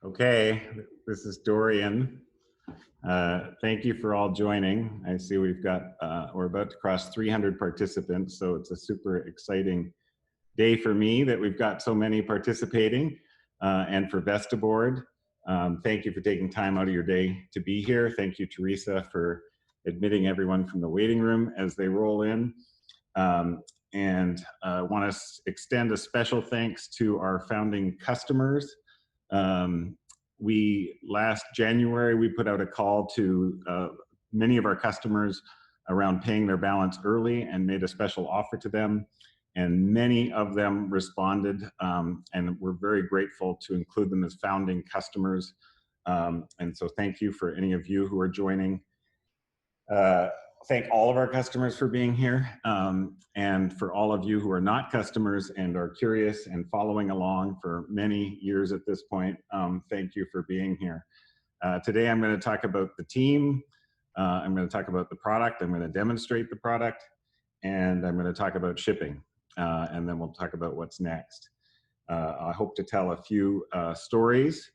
Okay, this is Dorrian. Thank you for all joining. I see we're about to cross 300 participants, so it's a super exciting day for me that we've got so many participating, and for Vestaboard. Thank you for taking time out of your day to be here. Thank you, Teresa, for admitting everyone from the waiting room as they roll in. And I want to extend a special thanks to our founding customers. Last January, we put out a call to many of our customers around paying their balance early and made a special offer to them. And many of them responded, and we're very grateful to include them as founding customers. And so thank you for any of you who are joining. Thank all of our customers for being here, and for all of you who are not customers and are curious and following along for many years at this point, thank you for being here. Today I'm going to talk about the team, I'm going to talk about the product, I'm going to demonstrate the product, and I'm going to talk about shipping, and then we'll talk about what's next. I hope to tell a few stories.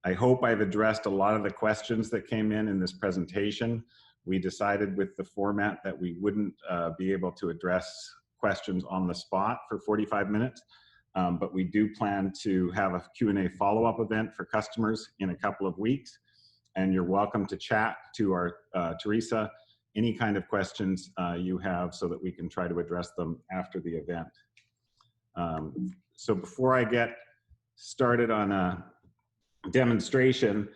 I hope I've addressed a lot of the questions that came in this presentation. We decided with the format that we wouldn't be able to address questions on the spot for 45 minutes, but we do plan to have a Q&A follow-up event for customers in a couple of weeks. And you're welcome to chat to our Teresa any kind of questions you have so that we can try to address them after the event. So before I get started on a demonstration,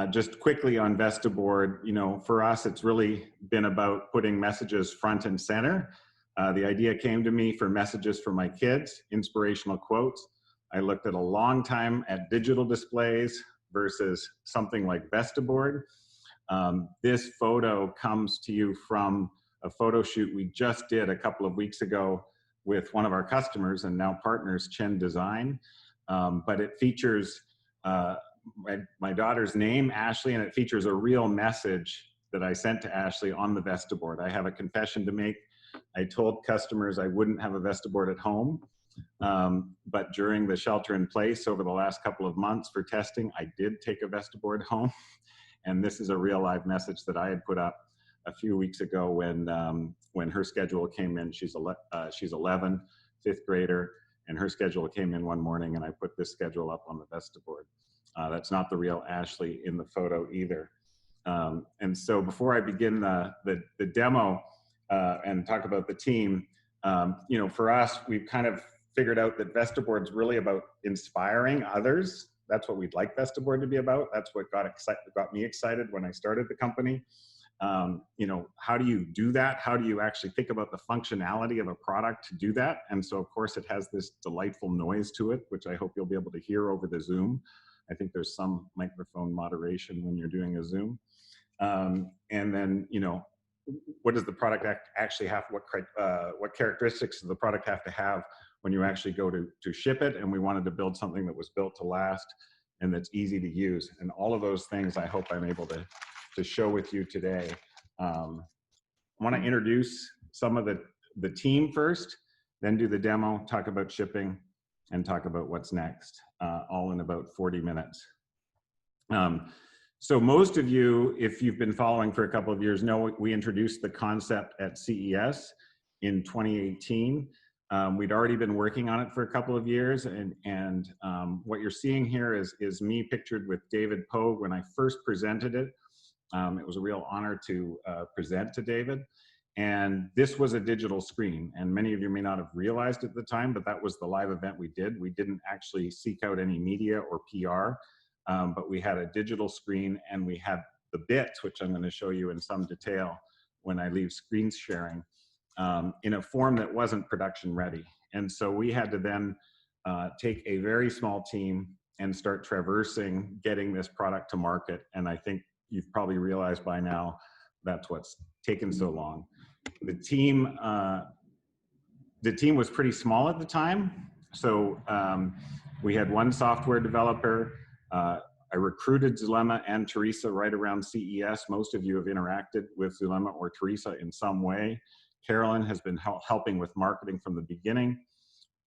just quickly on Vestaboard, for us, it's really been about putting messages front and center. The idea came to me for messages for my kids, inspirational quotes. I looked at a long time at digital displays versus something like Vestaboard. This photo comes to you from a photo shoot we just did a couple of weeks ago with one of our customers and now partners, Chen Design. But it features my daughter's name, Ashley, and it features a real message that I sent to Ashley on the Vestaboard. I have a confession to make. I told customers I wouldn't have a Vestaboard at home, but during the shelter in place over the last couple of months for testing, I did take a Vestaboard home, and this is a real live message that I had put up a few weeks ago when her schedule came in. She's 11, fifth grader, and her schedule came in one morning, and I put this schedule up on the Vestaboard. That's not the real Ashley in the photo either. And so before I begin the demo and talk about the team, for us, we've kind of figured out that Vestaboard's really about inspiring others. That's what we'd like Vestaboard to be about. That's what got me excited when I started the company. How do you do that? How do you actually think about the functionality of a product to do that? And so, of course, it has this delightful noise to it, which I hope you'll be able to hear over the Zoom. I think there's some microphone moderation when you're doing a Zoom. And then, what does the product actually have? What characteristics does the product have to have when you actually go to ship it? And we wanted to build something that was built to last and that's easy to use. And all of those things I hope I'm able to show with you today. I want to introduce some of the team first, then do the demo, talk about shipping, and talk about what's next, all in about 40 minutes. So most of you, if you've been following for a couple of years, know we introduced the concept at CES in 2018. We'd already been working on it for a couple of years, and what you're seeing here is me pictured with David Pogue when I first presented it. It was a real honor to present to David. And this was a digital screen, and many of you may not have realized at the time, but that was the live event we did. We didn't actually seek out any media or PR, but we had a digital screen, and we had the bits, which I'm going to show you in some detail when I leave screen sharing, in a form that wasn't production ready. And so we had to then take a very small team and start traversing getting this product to market. And I think you've probably realized by now that's what's taken so long. The team was pretty small at the time. So we had one software developer. I recruited Zulema and Teresa right around CES. Most of you have interacted with Zulema or Teresa in some way. Carolyn has been helping with marketing from the beginning.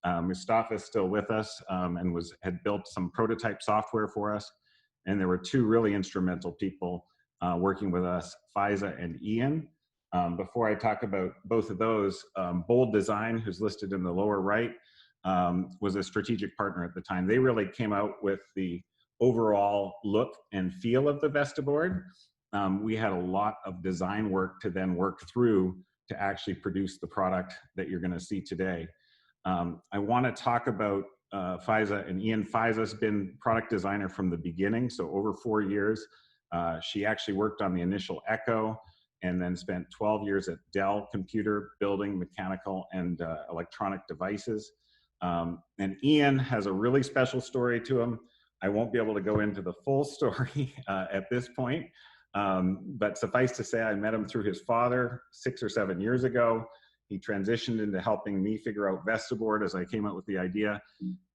Mustafa is still with us and had built some prototype software for us. And there were two really instrumental people working with us, Faiza and Ian. Before I talk about both of those, Bould Design, who's listed in the lower right, was a strategic partner at the time. They really came out with the overall look and feel of the Vestaboard. We had a lot of design work to then work through to actually produce the product that you're going to see today. I want to talk about Faiza and Ian. Faiza's been product designer from the beginning, so over 4 years. She actually worked on the initial Echo and then spent 12 years at Dell Computer building mechanical and electronic devices. And Ian has a really special story to him. I won't be able to go into the full story at this point, but suffice to say, I met him through his father 6 or 7 years ago. He transitioned into helping me figure out Vestaboard as I came up with the idea.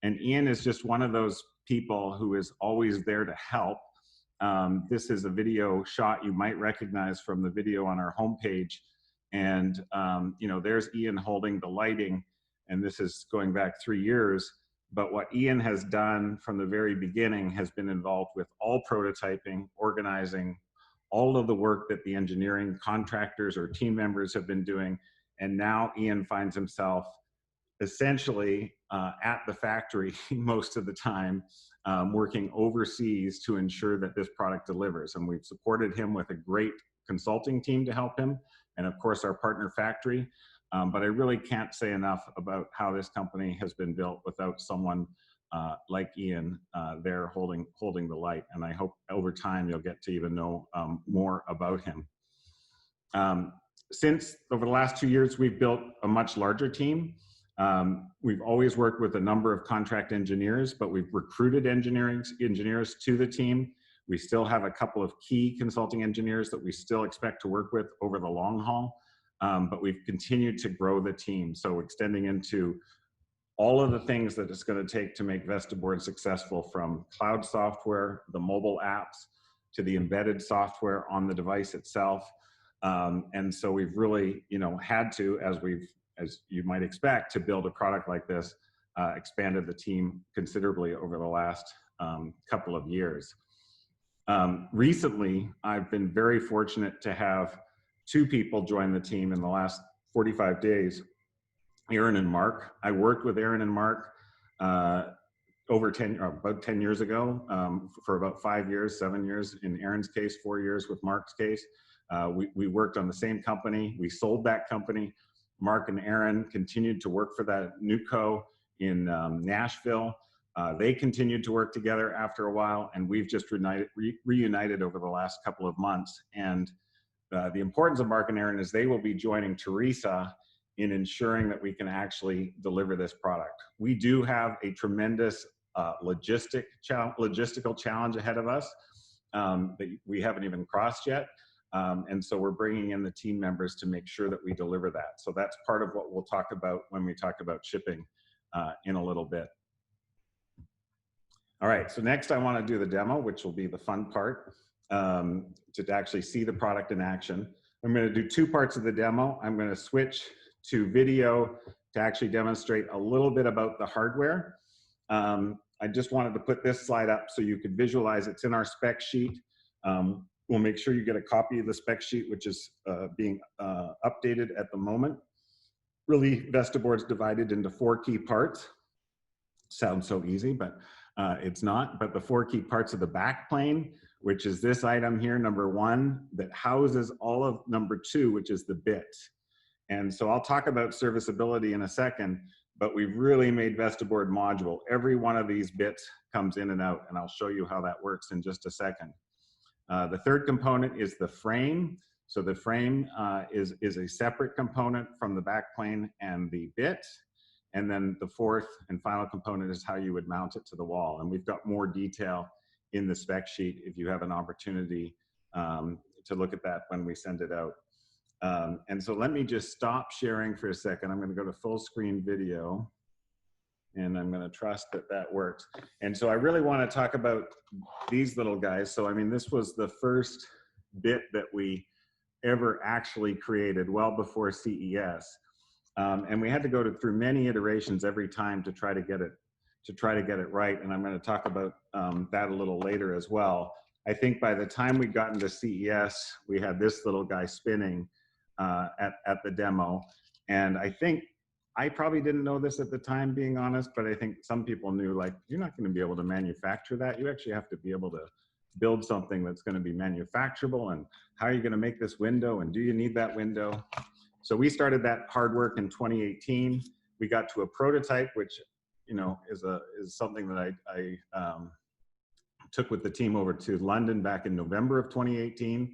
And Ian is just one of those people who is always there to help. This is a video shot you might recognize from the video on our homepage. And you know, there's Ian holding the lighting, and this is going back 3 years. But what Ian has done from the very beginning has been involved with all prototyping, organizing, all of the work that the engineering contractors or team members have been doing. And now Ian finds himself essentially at the factory most of the time, working overseas to ensure that this product delivers. And we've supported him with a great consulting team to help him, and of course our partner factory. But I really can't say enough about how this company has been built without someone like Ian there holding the light. And I hope over time you'll get to even know more about him. Since over the last 2 years, we've built a much larger team. We've always worked with a number of contract engineers, but we've recruited engineers to the team. We still have a couple of key consulting engineers that we still expect to work with over the long haul, but we've continued to grow the team. So extending into all of the things that it's going to take to make Vestaboard successful, from cloud software, the mobile apps, to the embedded software on the device itself. And so we've really, you know, had to, as you might expect, to build a product like this, expanded the team considerably over the last couple of years. Recently, I've been very fortunate to have 2 people join the team in the last 45 days, Aaron and Mark. I worked with Aaron and Mark about 10 years ago for about 5 years, 7 years in Aaron's case, 4 years with Mark's case. We worked on the same company. We sold that company. Mark and Aaron continued to work for that new co in Nashville. They continued to work together after a while, and we've just reunited over the last couple of months. And the importance of Mark and Aaron is they will be joining Teresa in ensuring that we can actually deliver this product. We do have a tremendous logistical challenge ahead of us that we haven't even crossed yet. And so we're bringing in the team members to make sure that we deliver that. So that's part of what we'll talk about when we talk about shipping in a little bit. All right, so next I want to do the demo, which will be the fun part, to actually see the product in action. I'm going to do 2 parts of the demo. I'm going to switch to video to actually demonstrate a little bit about the hardware. I just wanted to put this slide up so you could visualize. It's in our spec sheet. We'll make sure you get a copy of the spec sheet, which is being updated at the moment. Really, Vestaboard's divided into 4 key parts. Sounds so easy, but it's not. But the 4 key parts of the backplane, which is this item here, number 1, that houses all of number 2, which is the bit. And so I'll talk about serviceability in a second, but we've really made Vestaboard modular. Every one of these bits comes in and out, and I'll show you how that works in just a second. The 3rd component is the frame. So the frame is a separate component from the backplane and the bit. And then the 4th and final component is how you would mount it to the wall. And we've got more detail in the spec sheet if you have an opportunity to look at that when we send it out. And so let me just stop sharing for a second. I'm going to go to full screen video, and I'm going to trust that that works. And so I really want to talk about these little guys. So, I mean, this was the first bit that we ever actually created well before CES. And we had to go through many iterations every time to try to get it try to get it right. And I'm going to talk about that a little later as well. I think by the time we got into CES, we had this little guy spinning at the demo. And I think I probably didn't know this at the time, being honest, but I think some people knew, like, you're not going to be able to manufacture that. You actually have to be able to build something that's going to be manufacturable. And how are you going to make this window? And do you need that window? So we started that hard work in 2018. We got to a prototype, which, you know, is something that I took with the team over to London back in November of 2018.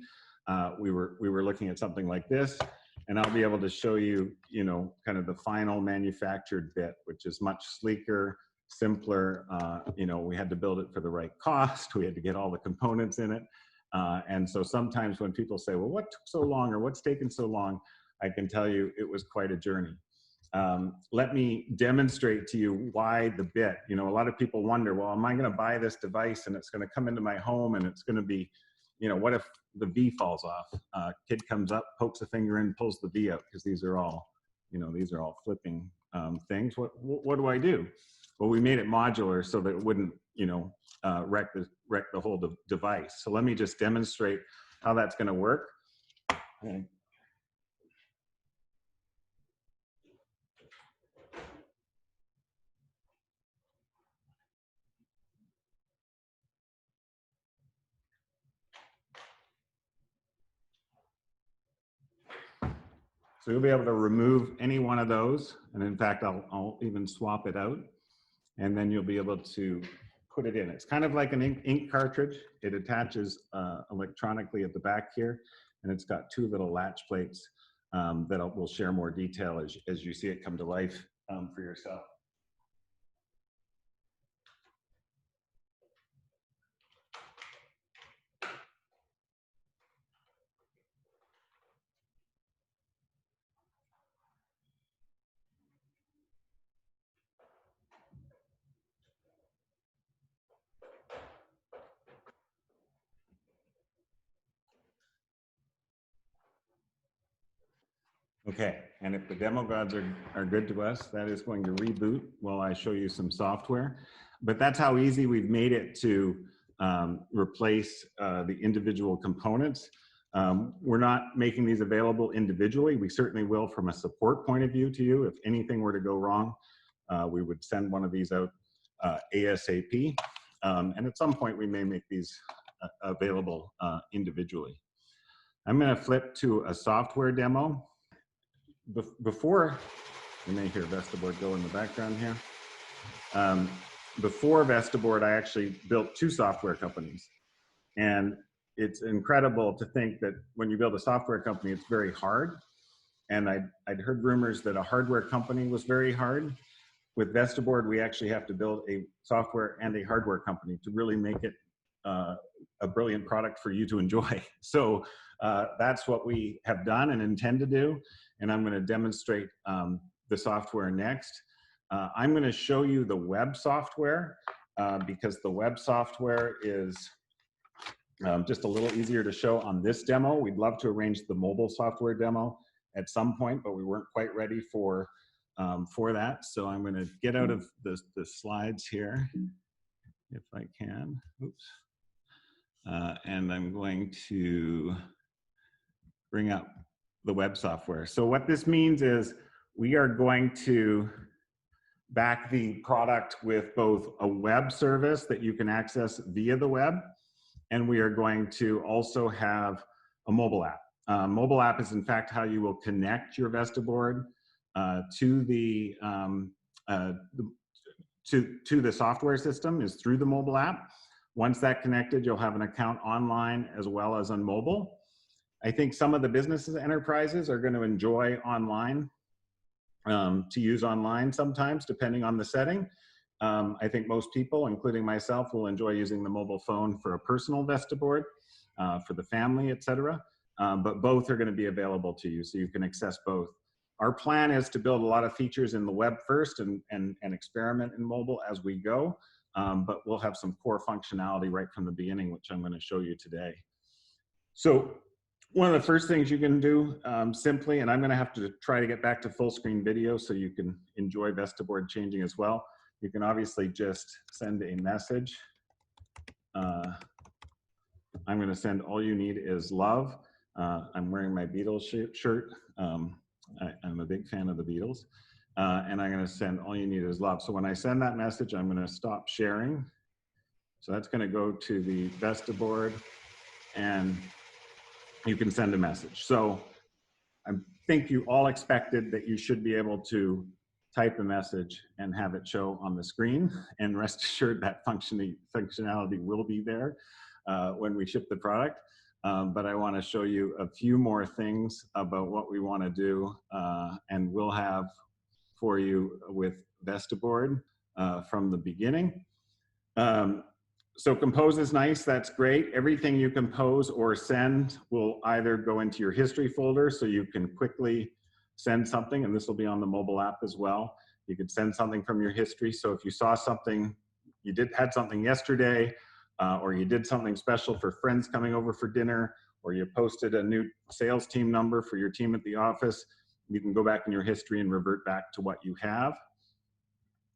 We were looking at something like this. And I'll be able to show you, you know, kind of the final manufactured bit, which is much sleeker, simpler. You know, we had to build it for the right cost. We had to get all the components in it. And so sometimes when people say, well, what took so long or what's taken so long? I can tell you it was quite a journey. Let me demonstrate to you why the bit. You know, a lot of people wonder, well, am I going to buy this device and it's going to come into my home and it's going to be, you know, what if the V falls off? Kid comes up, pokes a finger in, pulls the V out, because these are all, you know, these are all flipping things. What do I do? Well, we made it modular so that it wouldn't, you know, wreck the whole device. So let me just demonstrate how that's going to work. Okay. So you'll be able to remove any one of those. And in fact, I'll even swap it out. And then you'll be able to put it in. It's kind of like an ink cartridge. It attaches electronically at the back here. And it's got two little latch plates that we'll share more detail as you see it come to life for yourself. Okay, and if the demo gods are good to us, that is going to reboot while I show you some software. But that's how easy we've made it to replace the individual components. We're not making these available individually. We certainly will from a support point of view to you. If anything were to go wrong, we would send one of these out ASAP. And at some point, we may make these available individually. I'm going to flip to a software demo. Before, you may hear Vestaboard go in the background here. Before Vestaboard, I actually built two software companies. And it's incredible to think that when you build a software company, it's very hard. And I'd heard rumors that a hardware company was very hard. With Vestaboard, we actually have to build a software and a hardware company to really make it a brilliant product for you to enjoy. So that's what we have done and intend to do. And I'm going to demonstrate the software next. I'm going to show you the web software because the web software is just a little easier to show on this demo. We'd love to arrange the mobile software demo at some point, but we weren't quite ready for that. So I'm going to get out of the slides here, if I can. Oops. And I'm going to bring up the web software. So what this means is we are going to back the product with both a web service that you can access via the web, and we are going to also have a mobile app. Mobile app is in fact how you will connect your Vestaboard to the software system, is through the mobile app. Once that's connected, you'll have an account online as well as on mobile. I think some of the businesses and enterprises are going to enjoy online, to use online sometimes, depending on the setting. I think most people, including myself, will enjoy using the mobile phone for a personal Vestaboard, for the family, etc. But both are going to be available to you, so you can access both. Our plan is to build a lot of features in the web first and experiment in mobile as we go, but we'll have some core functionality right from the beginning, which I'm going to show you today. So one of the first things you can do simply, and I'm going to have to try to get back to full screen video so you can enjoy Vestaboard changing as well. You can obviously just send a message. I'm going to send all you need is love. I'm wearing my Beatles shirt. I'm a big fan of the Beatles. And I'm going to send all you need is love. So when I send that message, I'm going to stop sharing. So that's going to go to the Vestaboard, and you can send a message. So I think you all expected that you should be able to type a message and have it show on the screen, and rest assured that functionality will be there when we ship the product. But I want to show you a few more things about what we want to do and we'll have for you with Vestaboard from the beginning. So compose is nice, that's great. Everything you compose or send will either go into your history folder so you can quickly send something, and this will be on the mobile app as well. You could send something from your history. So if you saw something, you had something yesterday, or you did something special for friends coming over for dinner, or you posted a new sales team number for your team at the office, you can go back in your history and revert back to what you have.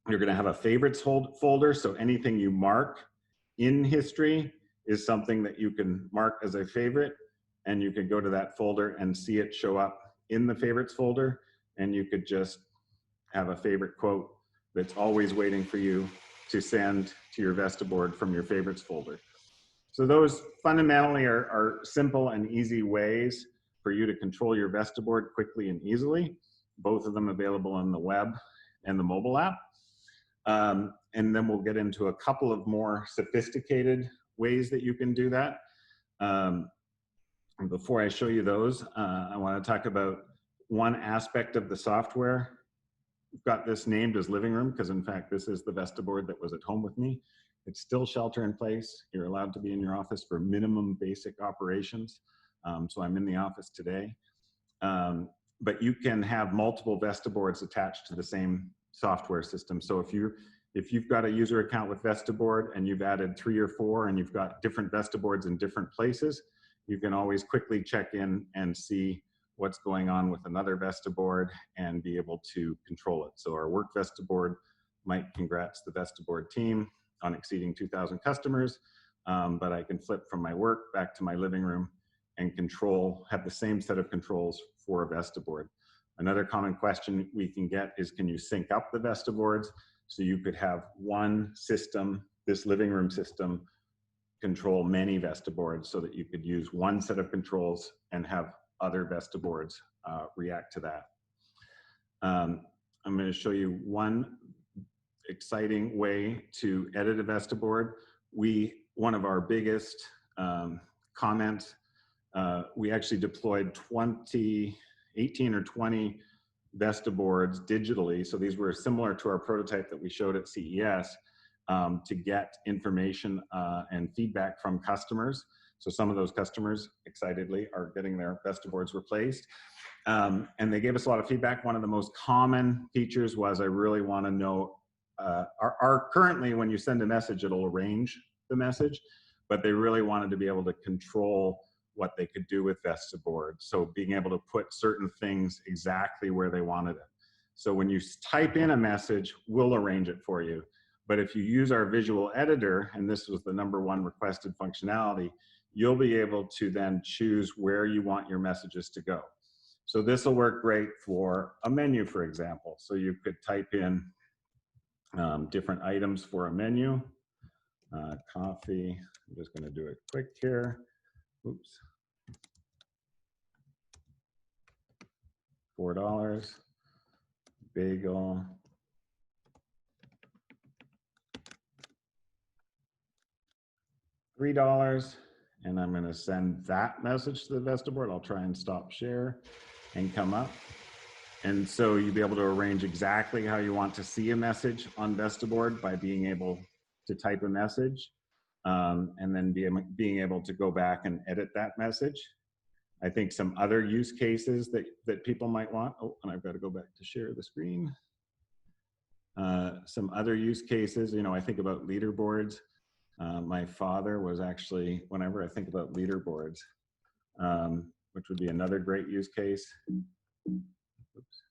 You're gonna have a favorites folder, so anything you mark in history is something that you can mark as a favorite, and you could go to that folder and see it show up in the favorites folder, and you could just have a favorite quote that's always waiting for you to send to your Vestaboard from your favorites folder. So those fundamentally are simple and easy ways for you to control your Vestaboard quickly and easily, both of them available on the web and the mobile app. And then we'll get into a couple of more sophisticated ways that you can do that. Before I show you those, I want to talk about one aspect of the software. We've got this named as living room because in fact this is the Vestaboard that was at home with me. It's still shelter in place. You're allowed to be in your office for minimum basic operations. So I'm in the office today. But you can have multiple Vestaboards attached to the same software system. So if you've got a user account with Vestaboard and you've added 3 or 4 and you've got different Vestaboards in different places, you can always quickly check in and see what's going on with another Vestaboard and be able to control it. So our work Vestaboard might congrats the Vestaboard team on exceeding 2,000 customers, but I can flip from my work back to my living room and have the same set of controls for a Vestaboard. Another common question we can get is, can you sync up the Vestaboards? So you could have one system, this living room system, control many Vestaboards so that you could use one set of controls and have other Vestaboards react to that. I'm going to show you one exciting way to edit a Vestaboard. One of our biggest comments, we actually deployed 18 or 20 Vestaboards digitally. So these were similar to our prototype that we showed at CES to get information and feedback from customers. So some of those customers, excitedly, are getting their Vestaboards replaced. And they gave us a lot of feedback. One of the most common features was, I really want to know, currently when you send a message, it'll arrange the message, but they really wanted to be able to control what they could do with Vestaboard. So being able to put certain things exactly where they wanted it. So when you type in a message, we'll arrange it for you. But if you use our visual editor, and this was the #1 requested functionality, you'll be able to then choose where you want your messages to go. So this will work great for a menu, for example. So you could type in different items for a menu. Coffee, I'm just gonna do it quick here. Oops. $4, bagel, $3, and I'm going to send that message to the Vestaboard. I'll try and stop share and come up. And so you'll be able to arrange exactly how you want to see a message on Vestaboard by being able to type a message and then being able to go back and edit that message. I think some other use cases that people might want, oh, and I've got to go back to share the screen. Some other use cases, I think about leaderboards. My father was actually, whenever I think about leaderboards, which would be another great use case. Oops.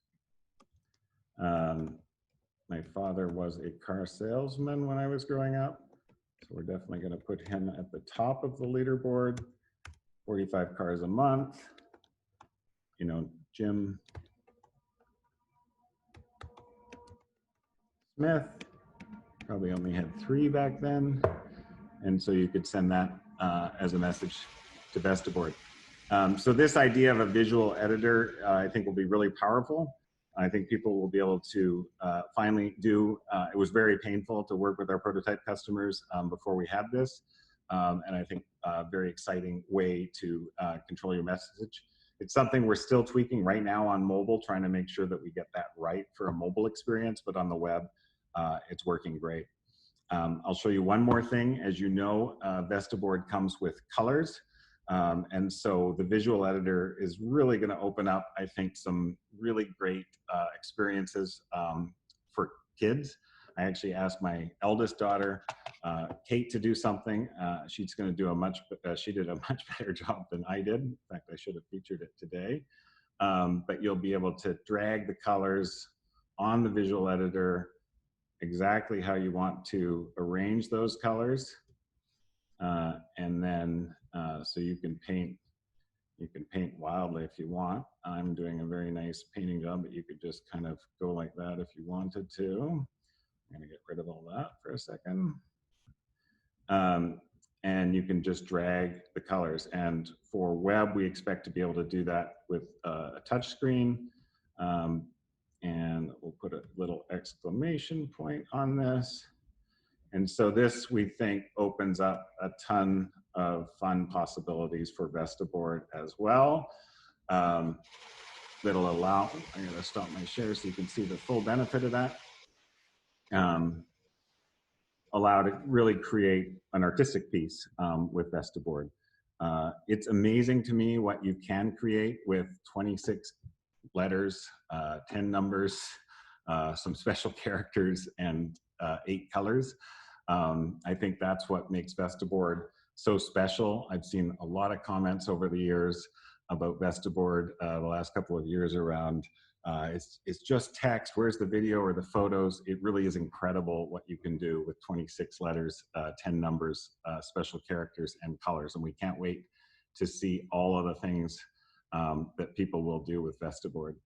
My father was a car salesman when I was growing up. So we're definitely going to put him at the top of the leaderboard. 45 cars a month. You know, Jim Smith probably only had 3 back then. And so you could send that as a message to Vestaboard. So this idea of a visual editor, I think will be really powerful. I think people will be able to finally do, it was very painful to work with our prototype customers before we had this. And I think a very exciting way to control your message. It's something we're still tweaking right now on mobile, trying to make sure that we get that right for a mobile experience, but on the web, it's working great. I'll show you one more thing. As you know, Vestaboard comes with colors. And so the visual editor is really going to open up, I think, some really great experiences for kids. I actually asked my eldest daughter, Kate, to do something. She's going to do she did a much better job than I did. In fact, I should have featured it today. But you'll be able to drag the colors on the visual editor exactly how you want to arrange those colors. And then, so you can paint wildly if you want. I'm doing a very nice painting job, but you could just kind of go like that if you wanted to. I'm gonna get rid of all that for a second. And you can just drag the colors. And for web, we expect to be able to do that with a touch screen. And we'll put a little exclamation point on this. And so this, we think, opens up a ton of fun possibilities for Vestaboard as well. That'll allow, I'm gonna stop my share so you can see the full benefit of that. Allow to really create an artistic piece with Vestaboard. It's amazing to me what you can create with 26 letters, 10 numbers, some special characters, and 8 colors. I think that's what makes Vestaboard so special. I've seen a lot of comments over the years about Vestaboard the last couple of years around it's just text, where's the video or the photos? It really is incredible what you can do with 26 letters, 10 numbers, special characters, and colors. And we can't wait to see all of the things that people will do with Vestaboard.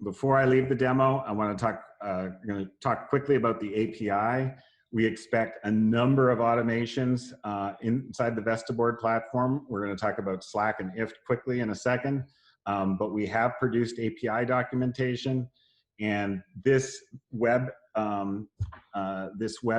Before I leave the demo, I want to talk, I'm going to talk quickly about the API. We expect a number of automations inside the Vestaboard platform. We're going to talk about Slack and IFT quickly in a second, but we have produced API documentation, and this web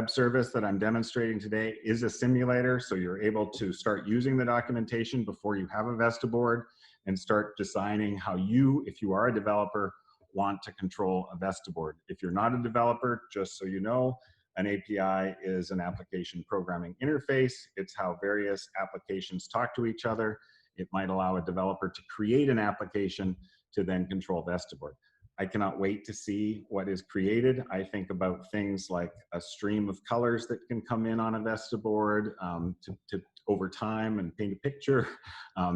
service that I'm demonstrating today is a simulator, so you're able to start using the documentation before you have a Vestaboard and start designing how you, if you are a developer, want to control a Vestaboard. If you're not a developer, just so you know, an API is an application programming interface. It's how various applications talk to each other. It might allow a developer to create an application to then control Vestaboard. I cannot wait to see what is created. I think about things like a stream of colors that can come in on a Vestaboard to over time and paint a picture.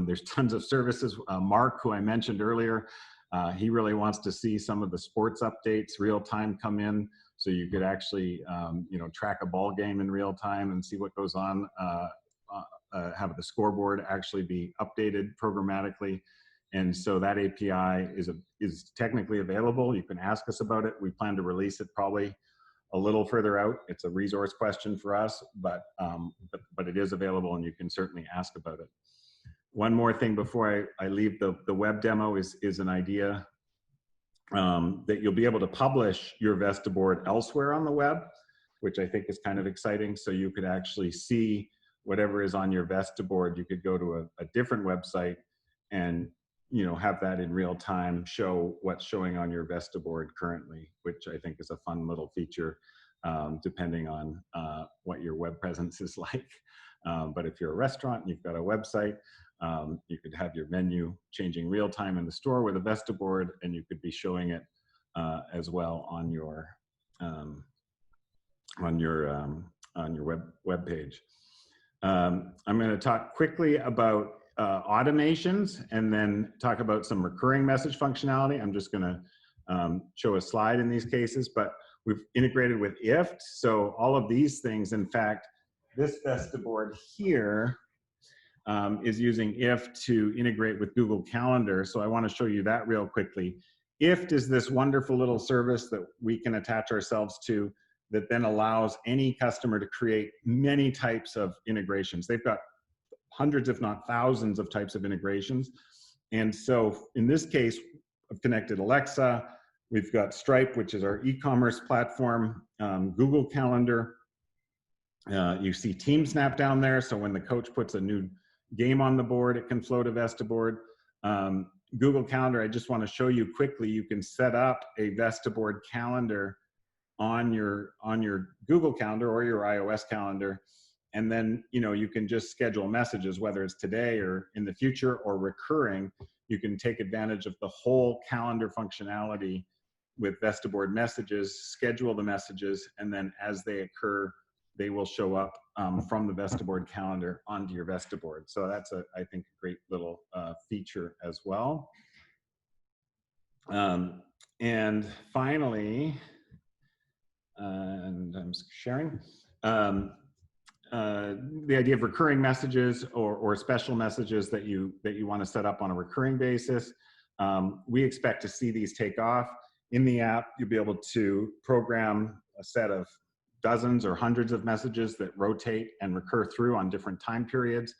There's tons of services. Mark, who I mentioned earlier, he really wants to see some of the sports updates real time come in, so you could actually track a ball game in real time and see what goes on. Have the scoreboard actually be updated programmatically. And so that API is technically available. You can ask us about it. We plan to release it probably a little further out. It's a resource question for us, but it is available, and you can certainly ask about it. One more thing before I leave the web demo is an idea that you'll be able to publish your Vestaboard elsewhere on the web, which I think is kind of exciting. So you could actually see whatever is on your Vestaboard. You could go to a different website and have that in real time, show what's showing on your Vestaboard currently, which I think is a fun little feature, depending on what your web presence is like. But if you're a restaurant and you've got a website, you could have your menu changing real time in the store with a Vestaboard, and you could be showing it as well on your web page. I'm going to talk quickly about automations and then talk about some recurring message functionality. I'm just going to show a slide in these cases, but we've integrated with IFT. So all of these things, in fact, this Vestaboard here is using IFT to integrate with Google Calendar. So I want to show you that real quickly. IFT is this wonderful little service that we can attach ourselves to that then allows any customer to create many types of integrations. They've got hundreds, if not thousands, of types of integrations. And so in this case, I've connected Alexa. We've got Stripe, which is our e-commerce platform, Google Calendar. You see TeamSnap down there. So when the coach puts a new game on the board, it can flow to Vestaboard. Google Calendar, I just want to show you quickly, you can set up a Vestaboard calendar on your Google Calendar or your iOS calendar. And then, you can just schedule messages, whether it's today or in the future or recurring. You can take advantage of the whole calendar functionality with Vestaboard messages, schedule the messages, and then as they occur, they will show up from the Vestaboard calendar onto your Vestaboard. So that's, I think, a great little feature as well. And finally, and I'm sharing, the idea of recurring messages or special messages that you want to set up on a recurring basis. We expect to see these take off. In the app, you'll be able to program a set of dozens or hundreds of messages that rotate and recur through on different time periods.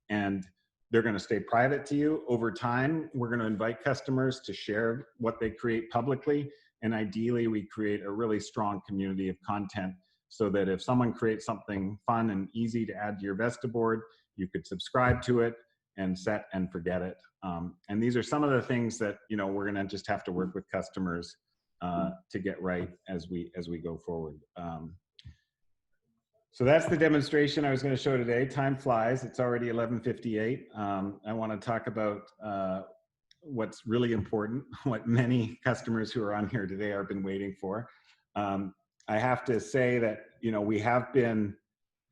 And they're going to stay private to you. Over time, we're going to invite customers to share what they create publicly. And ideally, we create a really strong community of content so that if someone creates something fun and easy to add to your Vestaboard, you could subscribe to it and set and forget it. And these are some of the things that we're going to just have to work with customers to get right as we go forward. So that's the demonstration I was going to show today. Time flies. It's already 11:58. I want to talk about what's really important, what many customers who are on here today have been waiting for. I have to say that we have been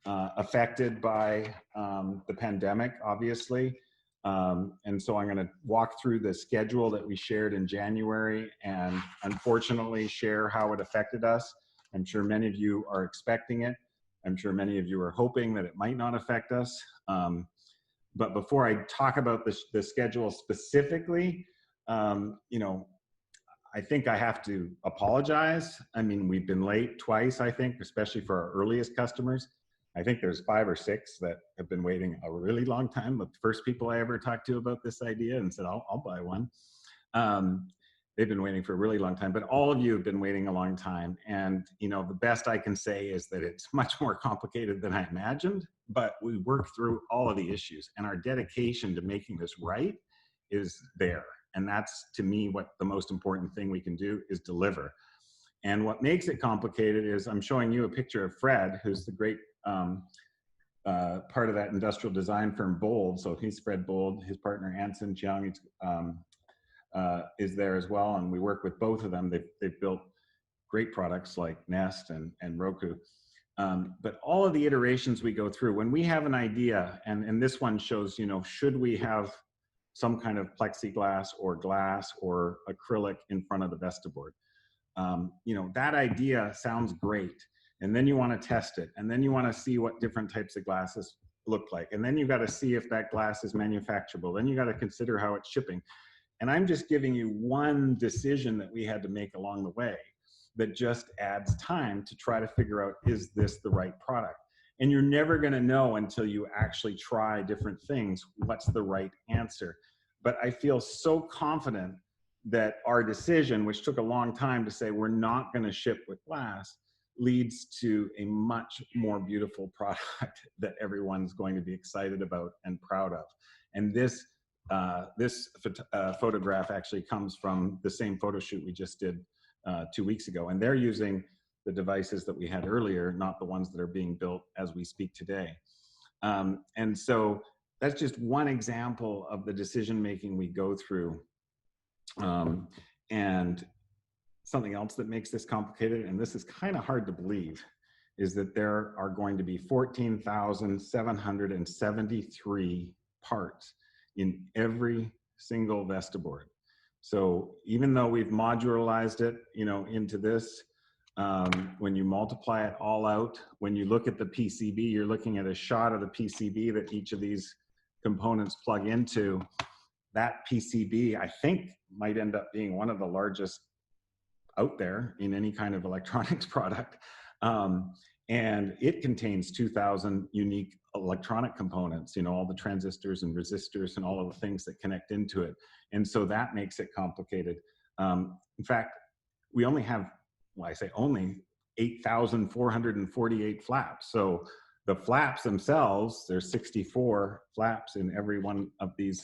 affected by the pandemic, obviously. And so I'm going to walk through the schedule that we shared in January and unfortunately share how it affected us. I'm sure many of you are expecting it. I'm sure many of you are hoping that it might not affect us. But before I talk about the schedule specifically, I think I have to apologize. I mean, we've been late twice, I think, especially for our earliest customers. I think there's 5 or 6 that have been waiting a really long time. But the first people I ever talked to about this idea and said, I'll buy one. They've been waiting for a really long time, but all of you have been waiting a long time. And the best I can say is that it's much more complicated than I imagined, but we worked through all of the issues and our dedication to making this right is there. And that's, to me, what the most important thing we can do is deliver. And what makes it complicated is I'm showing you a picture of Fred, who's the great part of that industrial design firm Bould. So he's Fred Bould, his partner Anson Cheung is there as well. And we work with both of them. They've built great products like Nest and Roku. But all of the iterations we go through, when we have an idea, and this one shows, should we have some kind of plexiglass or glass or acrylic in front of the Vestaboard? That idea sounds great. And then you want to test it. And then you want to see what different types of glasses look like. And then you got to see if that glass is manufacturable. Then you got to consider how it's shipping. And I'm just giving you one decision that we had to make along the way that just adds time to try to figure out, is this the right product? And you're never going to know until you actually try different things what's the right answer. But I feel so confident that our decision, which took a long time to say we're not going to ship with glass, leads to a much more beautiful product that everyone's going to be excited about and proud of. And this photograph actually comes from the same photo shoot we just did 2 weeks ago. And they're using the devices that we had earlier, not the ones that are being built as we speak today. And so that's just one example of the decision-making we go through. And something else that makes this complicated, and this is kind of hard to believe, is that there are going to be 14,773 parts in every single Vestaboard. So even though we've modularized it, you know, into this, when you multiply it all out, when you look at the PCB, you're looking at a shot of the PCB that each of these components plug into. That PCB, I think, might end up being one of the largest out there in any kind of electronics product. And it contains 2,000 unique electronic components, you know, all the transistors and resistors and all of the things that connect into it. And so that makes it complicated. In fact, we only have, well, I say only 8,448 flaps. So the flaps themselves, there's 64 flaps in every one of these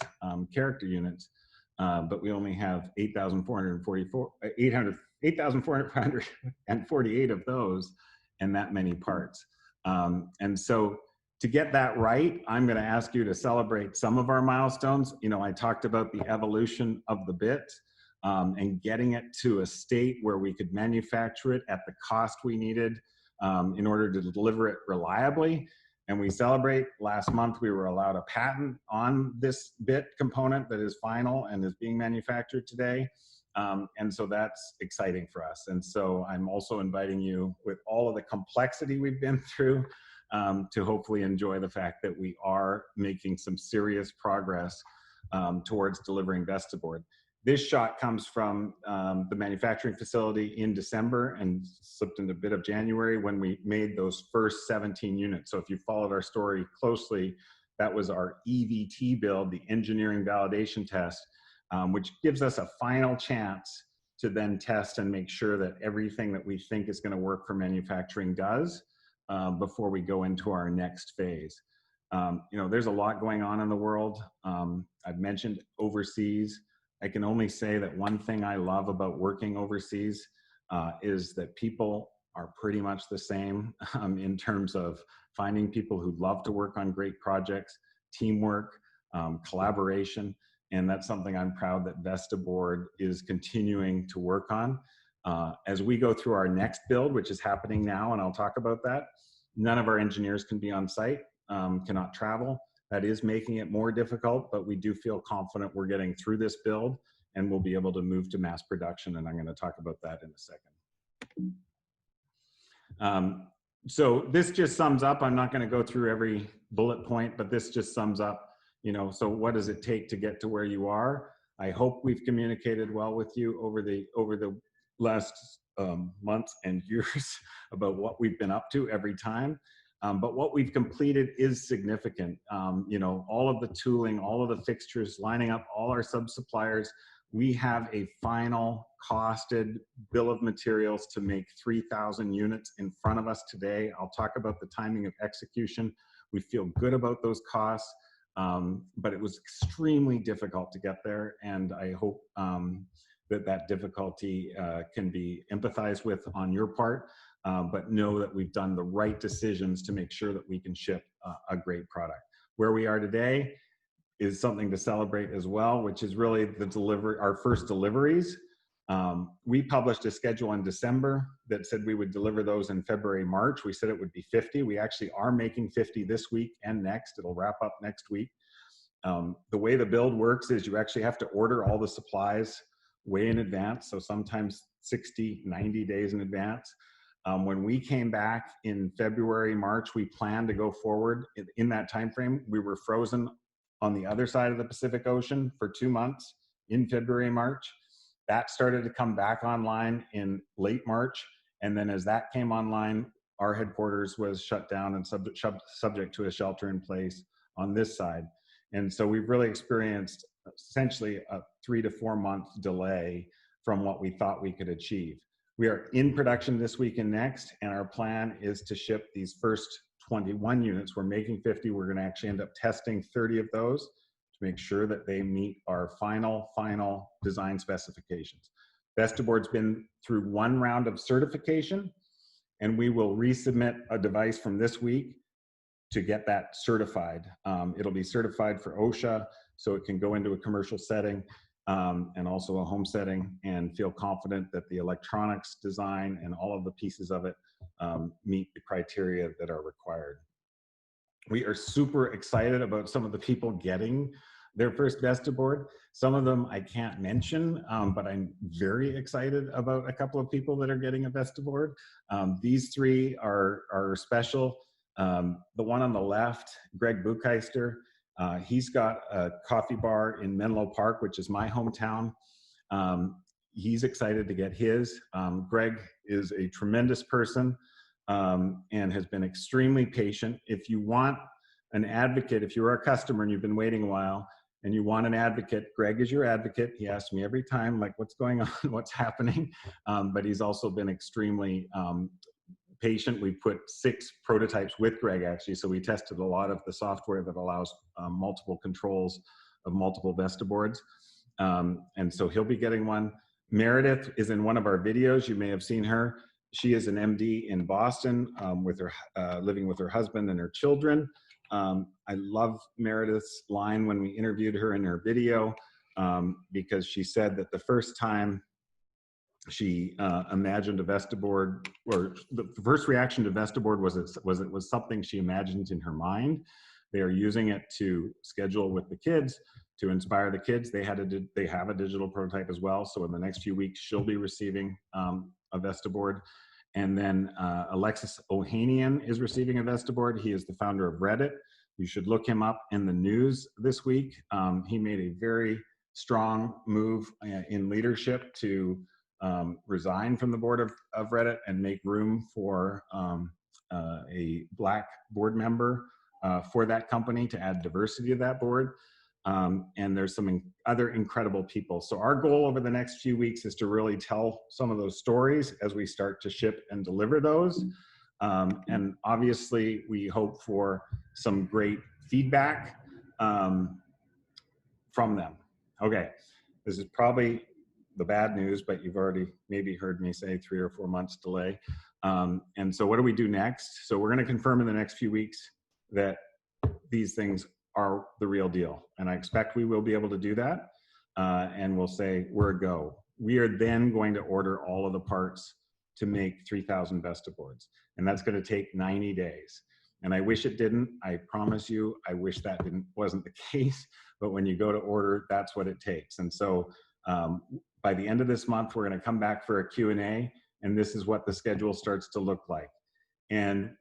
character units, but we only have 8,448 of those, and that many parts. And so to get that right, I'm going to ask you to celebrate some of our milestones. You know, I talked about the evolution of the bit and getting it to a state where we could manufacture it at the cost we needed in order to deliver it reliably. And we celebrate, last month we were allowed a patent on this bit component that is final and is being manufactured today. And so that's exciting for us. And so I'm also inviting you, with all of the complexity we've been through, to hopefully enjoy the fact that we are making some serious progress towards delivering Vestaboard. This shot comes from the manufacturing facility in December and slipped into a bit of January when we made those first 17 units. So if you followed our story closely, that was our EVT build, the engineering validation test, which gives us a final chance to then test and make sure that everything that we think is going to work for manufacturing does before we go into our next phase. You know, there's a lot going on in the world. I've mentioned overseas. I can only say that one thing I love about working overseas is that people are pretty much the same in terms of finding people who love to work on great projects, teamwork, collaboration. And that's something I'm proud that Vestaboard is continuing to work on. As we go through our next build, which is happening now, and I'll talk about that, none of our engineers can be on site, cannot travel. That is making it more difficult, but we do feel confident we're getting through this build and we'll be able to move to mass production. And I'm going to talk about that in a second. So this just sums up, I'm not going to go through every bullet point, but this just sums up, you know, so what does it take to get to where you are? I hope we've communicated well with you over the last months and years about what we've been up to every time. But what we've completed is significant. You know, all of the tooling, all of the fixtures, lining up all our sub-suppliers. We have a final costed bill of materials to make 3,000 units in front of us today. I'll talk about the timing of execution. We feel good about those costs, but it was extremely difficult to get there. And I hope that difficulty can be empathized with on your part. But know that we've done the right decisions to make sure that we can ship a great product. Where we are today is something to celebrate as well, which is really our first deliveries. We published a schedule in December that said we would deliver those in February, March. We said it would be 50. We actually are making 50 this week and next. It'll wrap up next week. The way the build works is you actually have to order all the supplies way in advance. So sometimes 60, 90 days in advance. When we came back in February, March, we planned to go forward in that time frame. We were frozen on the other side of the Pacific Ocean for 2 months in February, March. That started to come back online in late March. And then as that came online, our headquarters was shut down and subject to a shelter in place on this side. And so we've really experienced essentially a 3 to 4 month delay from what we thought we could achieve. We are in production this week and next, and our plan is to ship these first 21 units. We're making 50. We're going to actually end up testing 30 of those to make sure that they meet our final design specifications. Vestaboard's been through 1 round of certification, and we will resubmit a device from this week to get that certified. It'll be certified for OSHA, so it can go into a commercial setting. And also a home setting, and feel confident that the electronics design and all of the pieces of it meet the criteria that are required. We are super excited about some of the people getting their first Vestaboard. Some of them I can't mention, but I'm very excited about a couple of people that are getting a Vestaboard. These three are special. The one on the left, Greg Bucheister, he's got a coffee bar in Menlo Park, which is my hometown. He's excited to get his. Greg is a tremendous person and has been extremely patient. If you want an advocate, if you're a customer and you've been waiting a while and you want an advocate, Greg is your advocate. He asks me every time, like, what's going on, what's happening? But he's also been extremely patient. We put 6 prototypes with Greg, actually. So we tested a lot of the software that allows multiple controls of multiple Vestaboards. And so he'll be getting one. Meredith is in one of our videos. You may have seen her. She is an MD in Boston with her, living with her husband and her children. I love Meredith's line when we interviewed her in her video because she said that the first time she imagined a Vestaboard, or the first reaction to Vestaboard was it was something she imagined in her mind. They are using it to schedule with the kids, to inspire the kids. They have a digital prototype as well. So in the next few weeks, she'll be receiving a Vestaboard. And then Alexis Ohanian is receiving a Vestaboard. He is the founder of Reddit. You should look him up in the news this week. He made a very strong move in leadership to resign from the board of Reddit and make room for a Black board member for that company to add diversity to that board. And there's some other incredible people. So our goal over the next few weeks is to really tell some of those stories as we start to ship and deliver those. And obviously we hope for some great feedback from them. Okay, this is probably the bad news, but you've already maybe heard me say 3 or 4 months delay. And so what do we do next? So we're going to confirm in the next few weeks that these things are the real deal. And I expect we will be able to do that. And we'll say, we're a go. We are then going to order all of the parts to make 3,000 Vestaboards. And that's going to take 90 days. And I wish it didn't. I promise you, I wish that wasn't the case. But when you go to order, that's what it takes. And so by the end of this month, we're going to come back for a Q&A. And this is what the schedule starts to look like. And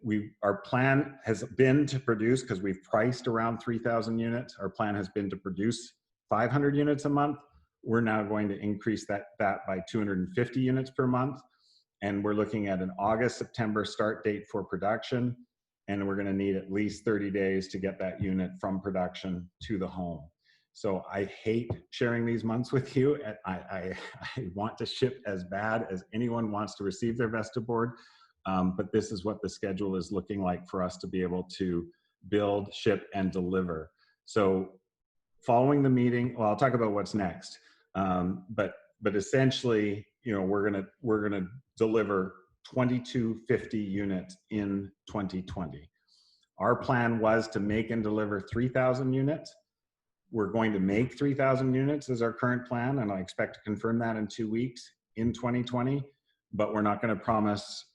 our plan has been to produce, because we've priced around 3,000 units, our plan has been to produce 500 units a month. We're now going to increase that by 250 units per month. And we're looking at an August, September start date for production. And we're going to need at least 30 days to get that unit from production to the home. So I hate sharing these months with you. I want to ship as bad as anyone wants to receive their Vestaboard. But this is what the schedule is looking like for us to be able to build, ship, and deliver. So following the meeting, well, I'll talk about what's next. But essentially, you know, we're gonna deliver 2,250 units in 2020. Our plan was to make and deliver 3,000 units. We're going to make 3,000 units as our current plan, and I expect to confirm that in 2 weeks in 2020. But we're not going to promise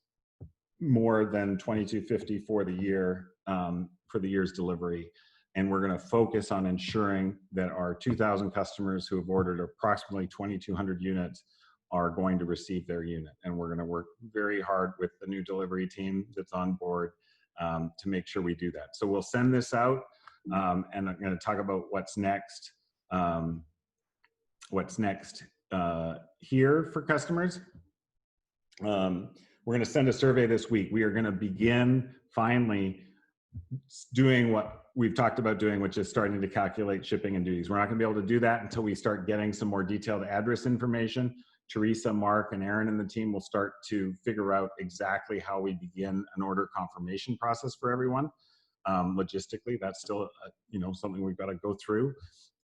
more than 2,250 for the year, for the year's delivery. And we're going to focus on ensuring that our 2,000 customers who have ordered approximately 2,200 units are going to receive their unit. And we're going to work very hard with the new delivery team that's on board to make sure we do that. So we'll send this out, and I'm going to talk about what's next. Here for customers. We're going to send a survey this week. We are going to begin finally doing what we've talked about doing, which is starting to calculate shipping and duties. We're not going to be able to do that until we start getting some more detailed address information. Teresa, Mark, and Aaron and the team will start to figure out exactly how we begin an order confirmation process for everyone. Logistically, that's still something we've got to go through.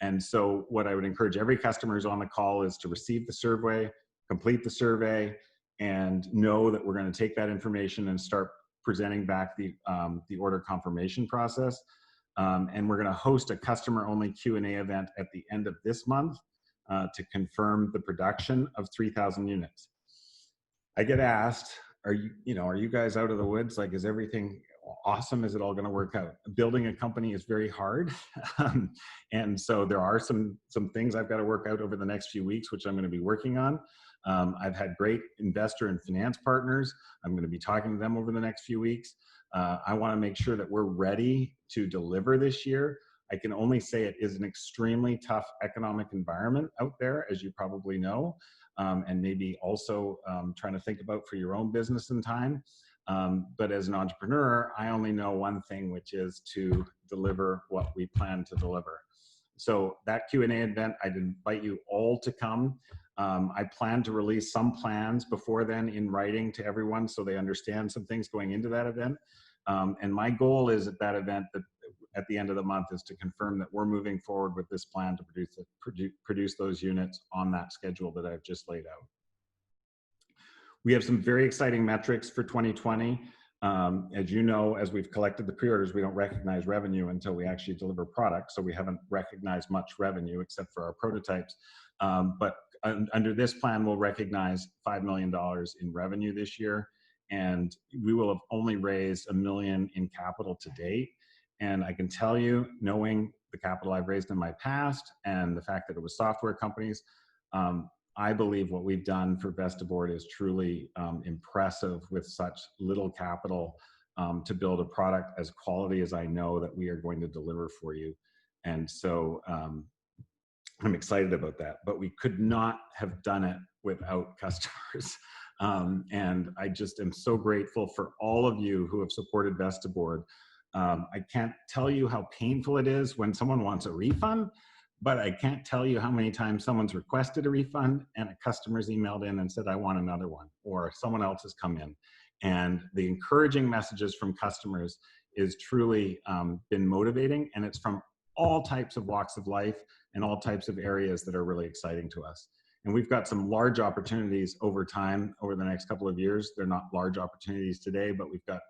And so what I would encourage every customer who's on the call is to receive the survey, complete the survey, and know that we're going to take that information and start presenting back the order confirmation process. And we're going to host a customer-only Q&A event at the end of this month to confirm the production of 3,000 units. I get asked, are you guys out of the woods? Like, is everything awesome is it all going to work out? Building a company is very hard. And so there are some things I've got to work out over the next few weeks, which I'm going to be working on. I've had great investor and finance partners. I'm going to be talking to them over the next few weeks. I want to make sure that we're ready to deliver this year. I can only say it is an extremely tough economic environment out there, as you probably know, and maybe also trying to think about for your own business in time. But as an entrepreneur, I only know one thing, which is to deliver what we plan to deliver. So that Q&A event, I'd invite you all to come. I plan to release some plans before then in writing to everyone so they understand some things going into that event. And my goal is at that event, that at the end of the month, is to confirm that we're moving forward with this plan to produce those units on that schedule that I've just laid out. We have some very exciting metrics for 2020. As you know, as we've collected the pre-orders, we don't recognize revenue until we actually deliver product. So we haven't recognized much revenue except for our prototypes. But under this plan, we'll recognize $5 million in revenue this year. And we will have only raised $1 million in capital to date. And I can tell you, knowing the capital I've raised in my past and the fact that it was software companies, I believe what we've done for Vestaboard is truly impressive with such little capital to build a product as quality as I know that we are going to deliver for you. And so I'm excited about that, but we could not have done it without customers. And I just am so grateful for all of you who have supported Vestaboard. I can't tell you how painful it is when someone wants a refund, but I can't tell you how many times someone's requested a refund and a customer's emailed in and said, I want another one, or someone else has come in. And the encouraging messages from customers is truly been motivating, and it's from all types of walks of life and all types of areas that are really exciting to us. And we've got some large opportunities over time, over the next couple of years. They're not large opportunities today, but we've got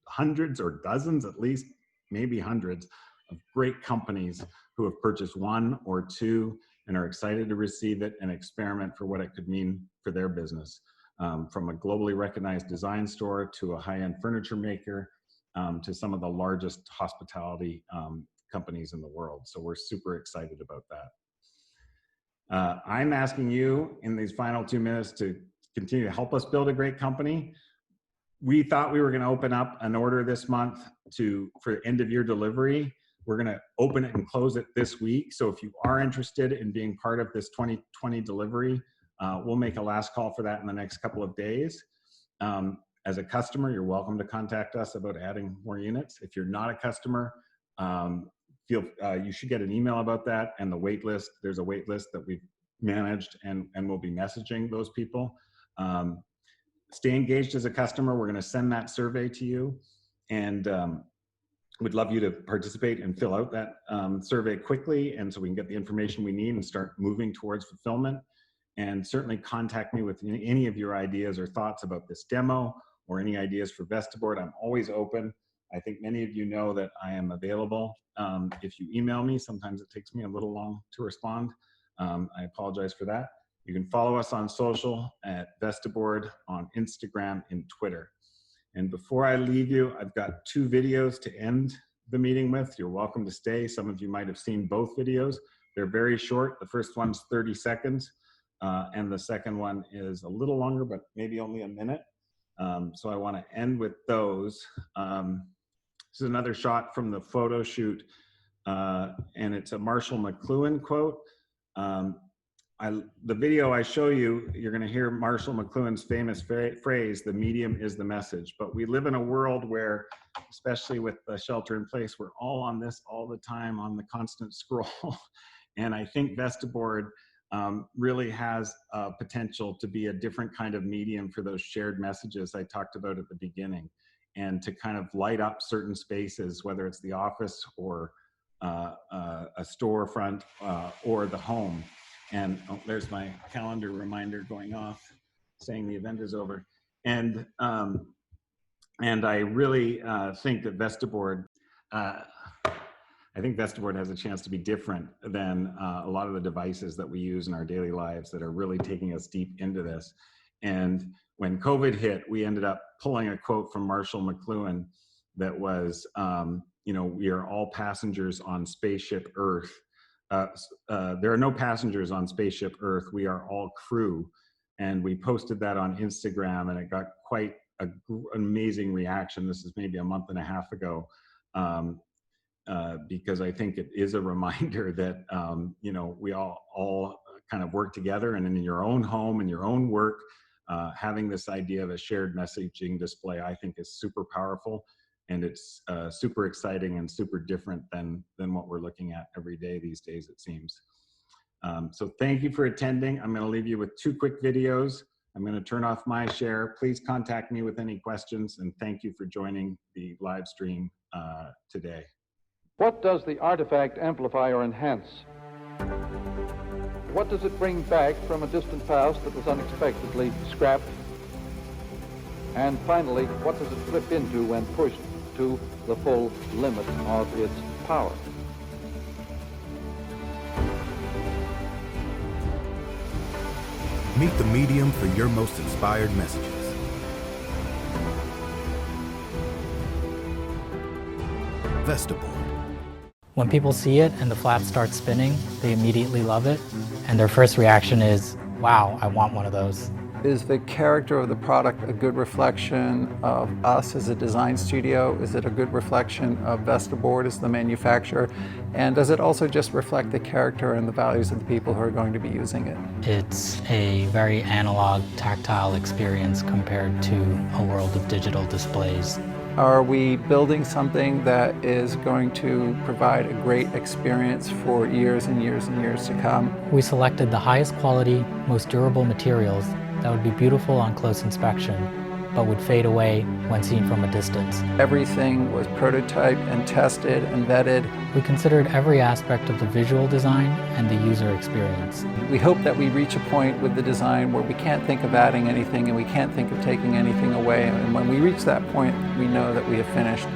hundreds or dozens, at least, maybe hundreds of great companies who have purchased one or two and are excited to receive it and experiment for what it could mean for their business. From a globally recognized design store to a high-end furniture maker to some of the largest hospitality companies in the world. So we're super excited about that. I'm asking you in these final 2 minutes to continue to help us build a great company. We thought we were going to open up an order this month for end of year delivery. We're going to open it and close it this week. So if you are interested in being part of this 2020 delivery, we'll make a last call for that in the next couple of days. As a customer, you're welcome to contact us about adding more units. If you're not a customer, you should get an email about that, and the wait list. There's a wait list that we've managed, and we'll be messaging those people. Stay engaged as a customer. We're going to send that survey to you, and we'd love you to participate and fill out that survey quickly, and so we can get the information we need and start moving towards fulfillment. And certainly contact me with any of your ideas or thoughts about this demo or any ideas for Vestaboard. I'm always open. I think many of you know that I am available. If you email me, sometimes it takes me a little long to respond. I apologize for that. You can follow us on social at Vestaboard on Instagram and Twitter. And before I leave you, I've got 2 videos to end the meeting with. You're welcome to stay. Some of you might have seen both videos. They're very short. The first one's 30 seconds. And the second one is a little longer, but maybe only a minute. So I want to end with those. This is another shot from the photo shoot, and it's a Marshall McLuhan quote. The video I show you, you're going to hear Marshall McLuhan's famous phrase, "The medium is the message." But we live in a world where, especially with the shelter in place, we're all on this all the time, on the constant scroll. And I think Vestaboard really has potential to be a different kind of medium for those shared messages I talked about at the beginning, and to kind of light up certain spaces, whether it's the office or a storefront or the home. And there's my calendar reminder going off saying the event is over. And I really think that Vestaboard, I think Vestaboard has a chance to be different than a lot of the devices that we use in our daily lives that are really taking us deep into this. And when COVID hit, we ended up pulling a quote from Marshall McLuhan that was, we are all passengers on spaceship Earth. There are no passengers on spaceship Earth. We are all crew. And we posted that on Instagram, and it got quite an amazing reaction. This is maybe a month and a half ago, because I think it is a reminder that, we all kind of work together, and in your own home and your own work, having this idea of a shared messaging display, I think is super powerful. And it's super exciting and super different than what we're looking at every day these days, it seems. So thank you for attending. I'm going to leave you with 2 quick videos. I'm going to turn off my share. Please contact me with any questions, and thank you for joining the live stream today. What does the artifact amplify or enhance? What does it bring back from a distant past that was unexpectedly scrapped? And finally, what does it flip into when pushed to the full limit of its power? Meet the medium for your most inspired messages. Vestaboard. When people see it and the flap starts spinning, they immediately love it, and their first reaction is, wow, I want one of those. Is the character of the product a good reflection of us as a design studio? Is it a good reflection of Vestaboard as the manufacturer? And does it also just reflect the character and the values of the people who are going to be using it? It's a very analog, tactile experience compared to a world of digital displays. Are we building something that is going to provide a great experience for years and years and years to come? We selected the highest quality, most durable materials that would be beautiful on close inspection, but would fade away when seen from a distance. Everything was prototyped and tested and vetted. We considered every aspect of the visual design and the user experience. We hope that we reach a point with the design where we can't think of adding anything and we can't think of taking anything away. And when we reach that point, we know that we have finished.